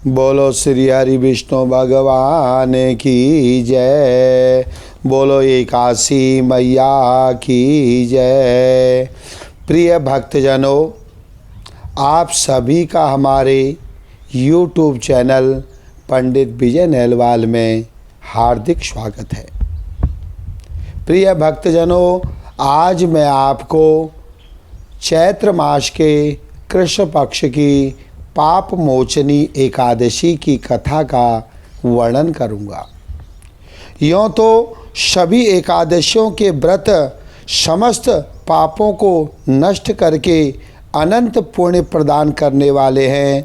बोलो श्री हरि विष्णु भगवान की जय। बोलो एकादशी मैया की जय। प्रिय भक्तजनों, आप सभी का हमारे YouTube चैनल पंडित विजय नेलवाल में हार्दिक स्वागत है। प्रिय भक्तजनों, आज मैं आपको चैत्र मास के कृष्ण पक्ष की पाप मोचनी एकादशी की कथा का वर्णन करूंगा। यों तो सभी एकादशियों के व्रत समस्त पापों को नष्ट करके अनंत पुण्य प्रदान करने वाले हैं,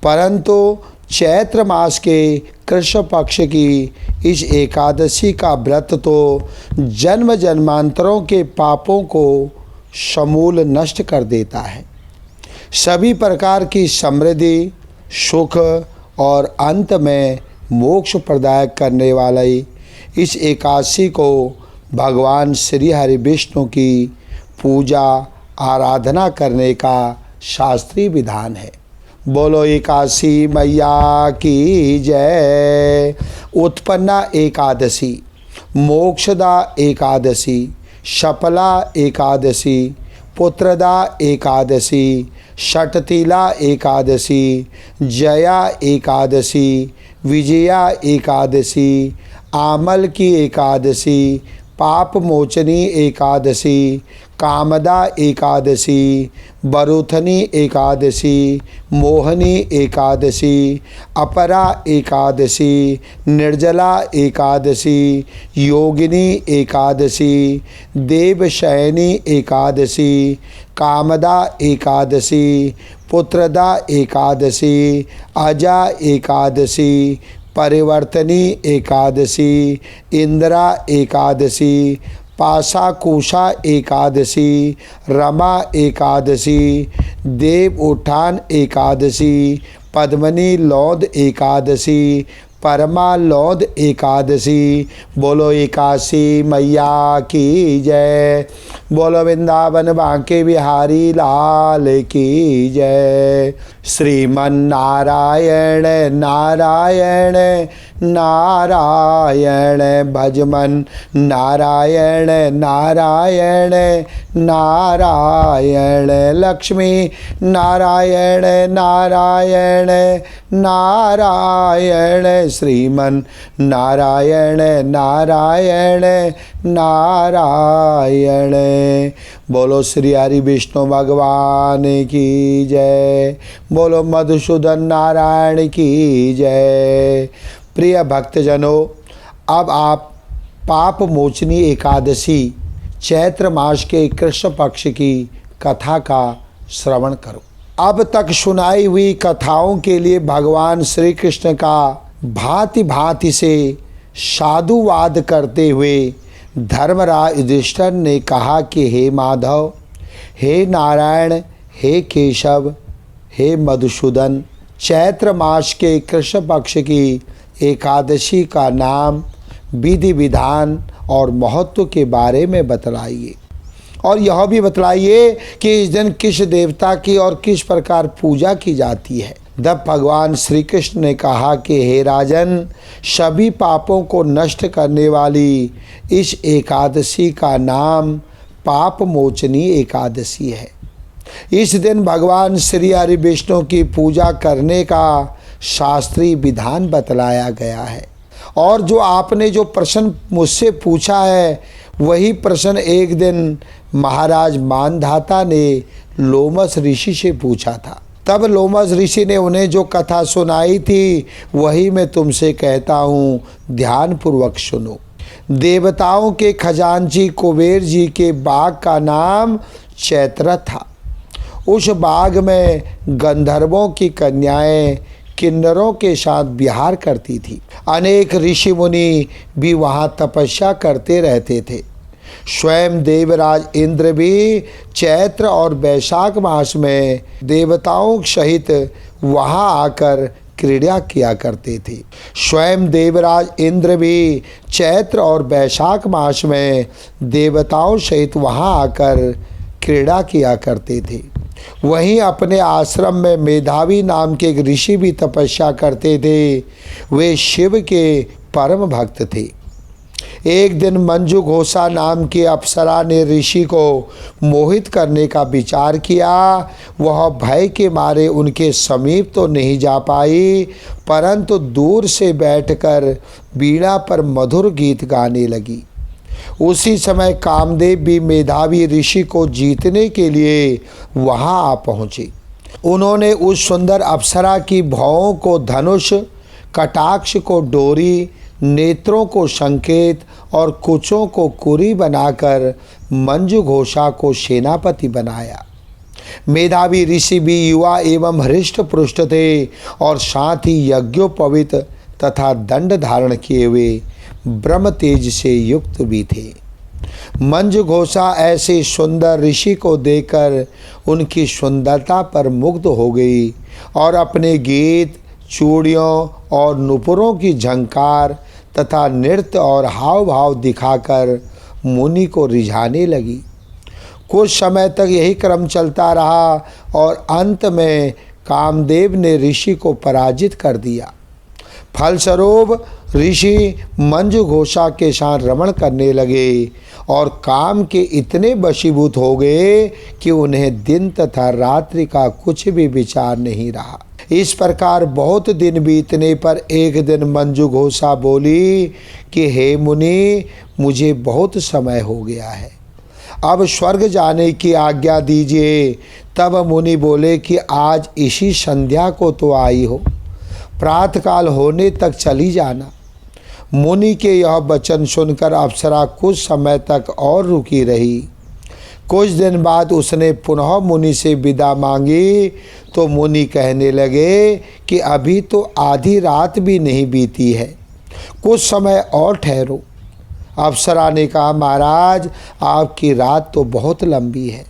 परंतु चैत्र मास के कृष्ण पक्ष की इस एकादशी का व्रत तो जन्म जन्मांतरों के पापों को समूल नष्ट कर देता है। सभी प्रकार की समृद्धि, सुख और अंत में मोक्ष प्रदायक करने वाली इस एकादशी को भगवान श्री हरि विष्णु की पूजा आराधना करने का शास्त्रीय विधान है। बोलो एकादशी मैया की जय। उत्पन्ना एकादशी, मोक्षदा एकादशी, शपला एकादशी, पुत्रदा एकादशी, षटतिला एकादशी, जया एकादशी, विजया एकादशी, आमल की एकादशी, पाप मोचनी एकादशी, कामदा एकादशी, बरुथनी एकादशी, मोहनी एकादशी, अपरा एकादशी, निर्जला एकादशी, योगिनी एकादशी, देवशयनी एकादशी, कामदा एकादशी, पुत्रदा एकादशी, अजा एकादशी, परिवर्तनी एकादशी, इंदिरा एकादशी, पाशाकुशा एकादशी, रमा एकादशी, देव उठान एकादशी, पद्मनी लौद एकादशी, परमा लौद एकादशी। बोलो एकादशी मैया की जय। बोलो वृंदावन बांके बिहारी लाल की जय। श्रीमन नारायण नारायण नारायण, भजमन नारायण नारायण नारायण, लक्ष्मी नारायण नारायण नारायण, श्रीमन नारायण नारायण नारायण। बोलो श्री हरि विष्णु भगवान की जय। बोलो मधुसूदन नारायण की जय। प्रिय भक्तजनों, अब आप पाप मोचनी एकादशी चैत्र मास के कृष्ण पक्ष की कथा का श्रवण करो। अब तक सुनाई हुई कथाओं के लिए भगवान श्री कृष्ण का भांति भांति से साधुवाद करते हुए धर्मराज युधिष्ठिर ने कहा कि हे माधव, हे नारायण, हे केशव, हे मधुसूदन, चैत्र मास के कृष्ण पक्ष की एकादशी का नाम, विधि विधान और महत्व के बारे में बतलाइए, और यह भी बतलाइए कि इस दिन किस देवता की और किस प्रकार पूजा की जाती है। तब भगवान श्री कृष्ण ने कहा कि हे राजन, सभी पापों को नष्ट करने वाली इस एकादशी का नाम पाप मोचनी एकादशी है। इस दिन भगवान श्री हरि विष्णु की पूजा करने का शास्त्रीय विधान बतलाया गया है। और जो आपने जो प्रश्न मुझसे पूछा है, वही प्रश्न एक दिन महाराज मानधाता ने लोमस ऋषि से पूछा था। तब लोमस ऋषि ने उन्हें जो कथा सुनाई थी, वही मैं तुमसे कहता हूँ, ध्यान पूर्वक सुनो। देवताओं के खजांची कुबेर जी के बाग का नाम चैत्र था। उस बाग में गंधर्वों की कन्याएं किन्नरों के साथ विहार करती थी। अनेक ऋषि मुनि भी वहाँ तपस्या करते रहते थे। स्वयं देवराज इंद्र भी चैत्र और वैशाख मास में देवताओं सहित वहाँ आकर क्रीड़ा किया करते थे। स्वयं देवराज इंद्र भी चैत्र और वैशाख मास में देवताओं सहित वहाँ आकर क्रीड़ा किया करते थे। वहीं अपने आश्रम में मेधावी नाम के एक ऋषि भी तपस्या करते थे। वे शिव के परम भक्त थे। एक दिन मंजू घोषा नाम की अप्सरा ने ऋषि को मोहित करने का विचार किया। वह भय के मारे उनके समीप तो नहीं जा पाई, परंतु दूर से बैठकर वीणा पर मधुर गीत गाने लगी। उसी समय कामदेव भी मेधावी ऋषि को जीतने के लिए वहां आ पहुँचे। उन्होंने उस सुंदर अप्सरा की भौहों को धनुष, कटाक्ष को डोरी, नेत्रों को संकेत और कुचों को कुरी बनाकर मंजू घोषा को सेनापति बनाया। मेधावी ऋषि भी युवा एवं हृष्ट पुष्ट थे और साथ ही यज्ञोपवीत तथा दंड धारण किए हुए ब्रह्म तेज से युक्त भी थे। मंजू घोषा ऐसे सुंदर ऋषि को देखकर उनकी सुंदरता पर मुग्ध हो गई और अपने गीत, चूड़ियों और नुपुरों की झंकार तथा नृत्य और हाव भाव दिखाकर मुनि को रिझाने लगी। कुछ समय तक यही क्रम चलता रहा और अंत में कामदेव ने ऋषि को पराजित कर दिया। फलस्वरूप ऋषि मंजू घोषा के साथ रमण करने लगे और काम के इतने वशीभूत हो गए कि उन्हें दिन तथा रात्रि का कुछ भी विचार नहीं रहा। इस प्रकार बहुत दिन बीतने पर एक दिन मंजू घोषा बोली कि हे मुनि, मुझे बहुत समय हो गया है, अब स्वर्ग जाने की आज्ञा दीजिए। तब मुनि बोले कि आज इसी संध्या को तो आई हो, प्रातःकाल होने तक चली जाना। मुनि के यह वचन सुनकर अप्सरा कुछ समय तक और रुकी रही। कुछ दिन बाद उसने पुनः मुनि से विदा मांगी तो मुनि कहने लगे कि अभी तो आधी रात भी नहीं बीती है, कुछ समय और ठहरो। अप्सरा ने कहा, महाराज आपकी रात तो बहुत लंबी है,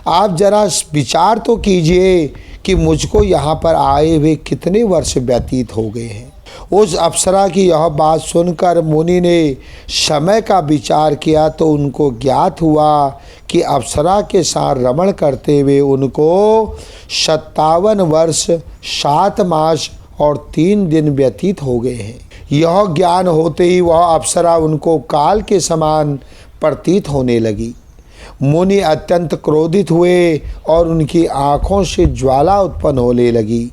आप जरा विचार तो कीजिए कि मुझको यहाँ पर आए हुए कितने वर्ष व्यतीत हो गए हैं। उस अप्सरा की यह बात सुनकर मुनि ने समय का विचार किया तो उनको ज्ञात हुआ कि अप्सरा के साथ रमण करते हुए उनको 57 वर्ष 7 मास और 3 दिन व्यतीत हो गए हैं। यह ज्ञान होते ही वह अप्सरा उनको काल के समान प्रतीत होने लगी। मुनि अत्यंत क्रोधित हुए और उनकी आँखों से ज्वाला उत्पन्न होने लगी।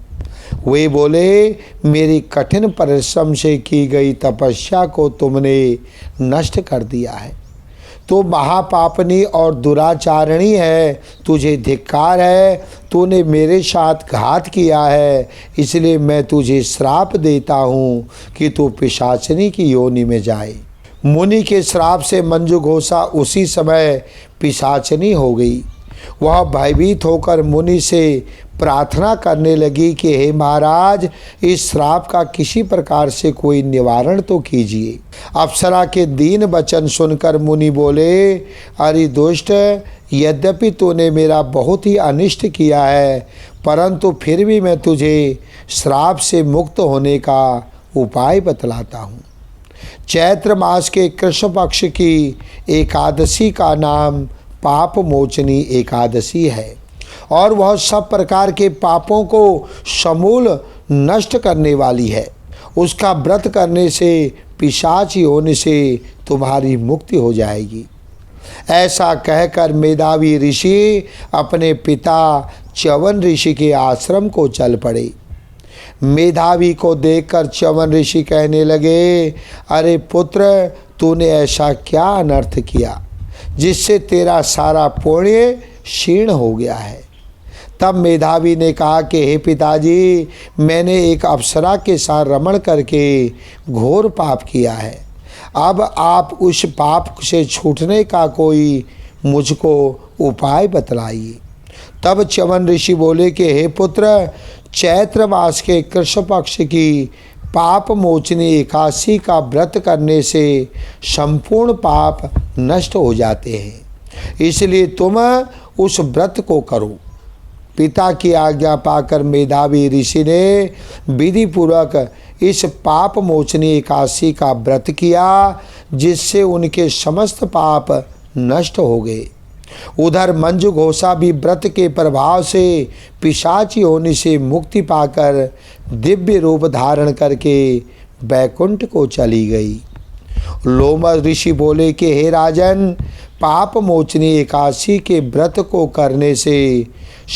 वे बोले, मेरी कठिन परिश्रम से की गई तपस्या को तुमने नष्ट कर दिया है, तो महापापनी और दुराचारणी है, तुझे धिक्कार है, तूने मेरे साथ घात किया है, इसलिए मैं तुझे श्राप देता हूँ कि तू पिशाचिनी की योनि में जाए। मुनि के श्राप से मंजू घोषा उसी समय पिशाचिनी हो गई। वह भयभीत होकर मुनि से प्रार्थना करने लगी कि हे महाराज, इस श्राप का किसी प्रकार से कोई निवारण तो कीजिए। अप्सरा के दीन वचन सुनकर मुनि बोले, अरे दुष्ट, यद्यपि तूने मेरा बहुत ही अनिष्ट किया है, परंतु फिर भी मैं तुझे श्राप से मुक्त होने का उपाय बतलाता हूँ। चैत्र मास के कृष्ण पक्ष की एकादशी का नाम पाप मोचनी एकादशी है और वह सब प्रकार के पापों को समूल नष्ट करने वाली है। उसका व्रत करने से पिशाच योनि से तुम्हारी मुक्ति हो जाएगी। ऐसा कहकर मेधावी ऋषि अपने पिता च्यवन ऋषि के आश्रम को चल पड़े। मेधावी को देखकर च्यवन ऋषि कहने लगे, अरे पुत्र, तूने ऐसा क्या अनर्थ किया जिससे तेरा सारा पुण्य क्षीण हो गया है। तब मेधावी ने कहा कि हे पिताजी, मैंने एक अप्सरा के साथ रमण करके घोर पाप किया है। अब आप उस पाप से छूटने का कोई मुझको उपाय बतलाइए। तब च्यवन ऋषि बोले कि हे पुत्र, चैत्र मास के कृष्ण पक्ष की पाप मोचनी एकादशी का व्रत करने से संपूर्ण पाप नष्ट हो जाते हैं, इसलिए तुम उस व्रत को करो। पिता की आज्ञा पाकर मेधावी ऋषि ने विधि पूर्वक इस पाप मोचनी एकादशी का व्रत किया, जिससे उनके समस्त पाप नष्ट हो गए। उधर मंजू घोषा भी व्रत के प्रभाव से पिशाची होने से मुक्ति पाकर दिव्य रूप धारण करके बैकुंठ को चली गई। लोमश ऋषि बोले कि हे राजन, पाप मोचनी एकादशी के व्रत को करने से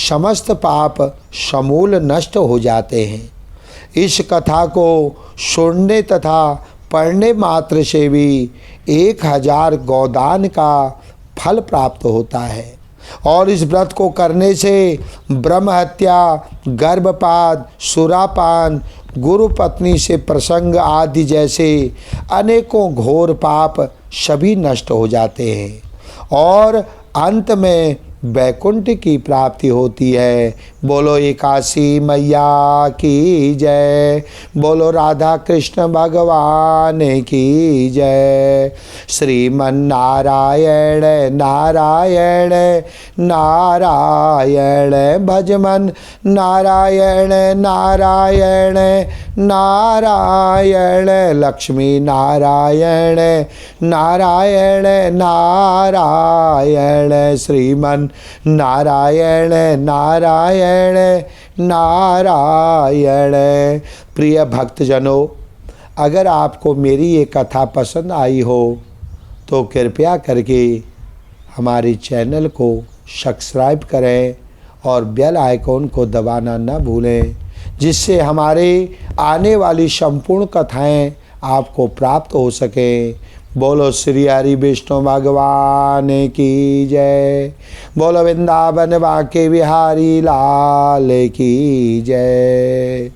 समस्त पाप समूल नष्ट हो जाते हैं। इस कथा को सुनने तथा पढ़ने मात्र से भी 1000 गोदान का फल प्राप्त होता है और इस व्रत को करने से ब्रह्म हत्या, गर्भपात, सुरापान, गुरु पत्नी से प्रसंग आदि जैसे अनेकों घोर पाप सभी नष्ट हो जाते हैं और अंत में बैकुंठ की प्राप्ति होती है। बोलो एकादशी मैया की जय, बोलो राधा कृष्ण भगवान की जय। श्रीमन नारायण नारायण नारायण भजमन नारायण नारायण नारायण, लक्ष्मी नारायण नारायण नारायण, श्रीमन नारायण नारायण नारायण। प्रिय भक्तजनों, अगर आपको मेरी ये कथा पसंद आई हो तो कृपया करके हमारे चैनल को सब्सक्राइब करें और बेल आइकॉन को दबाना न भूलें, जिससे हमारे आने वाली संपूर्ण कथाएं आपको प्राप्त हो सकें। बोलो श्री हरि विष्णु भगवान की जय, बोलो वृंदावन बांके बिहारी लाल की जय।